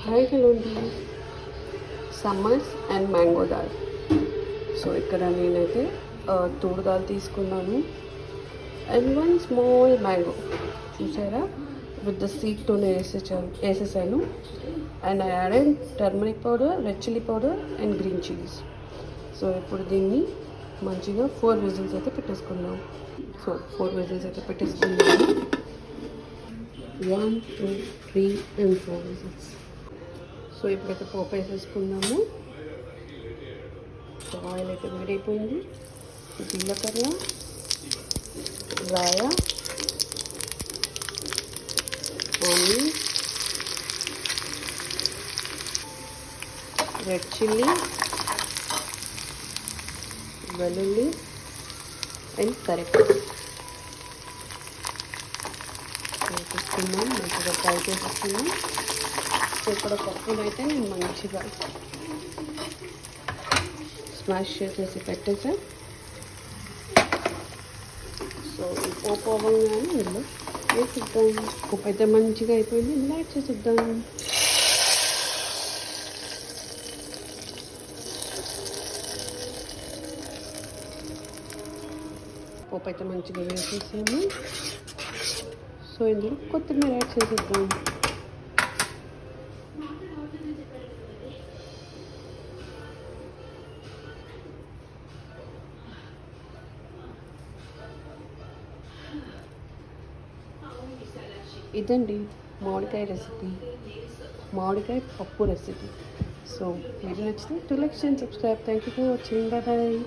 Hi hello అండి. Summers and mango dal. So ఇక్కడ నేనైతే తూడు దాల్ తీసుకున్నాను అండ్ వన్ స్మాల్ మ్యాంగో చూసారా, విత్ ద సీడ్తోనే వేసేసాను. And I added turmeric powder, red chilli powder and green chillies. So ఇప్పుడు దీన్ని మంచిగా 4 విజిల్స్ అయితే పెట్టేసుకుందాం. సో 4 విజిల్స్ అయితే పెట్టేసుకుందాము. 1, 2, 3 and 4 విజిల్స్. సో ఇప్పుడైతే పోపు వేసేసుకుందాము. సో ఆయిల్ అయితే వేడైపోయింది. జీలకర్ర, రాయ, ఆనియన్, రెడ్ చిల్లీ, వెల్లుల్లి అండ్ కరివేపాకు వేసేసుకుందాం. మంచిగా ఫ్రై చేసేసుకుందాం. సో ఇక్కడ పప్పును అయితే నేను మంచిగా స్మాష్ చేసేసి పెట్టేసా. సో ఈ పోపు అవ్వగానే ఇందులో వేసిద్దాం. ఉప్పు అయితే మంచిగా అయిపోయింది, ఇందులో యాడ్ చేసిద్దాం. పోపు అయితే మంచిగా వేసేసాము. సో ఇందులో కొత్తిమీర యాడ్ చేసిద్దాం. ఇదండి మామిడికాయ రెసిపీ, మామిడికాయ పప్పు రెసిపీ. సో వీడియో నచ్చితే 2 likes and subscribe. Thank you for watching. Bye bye.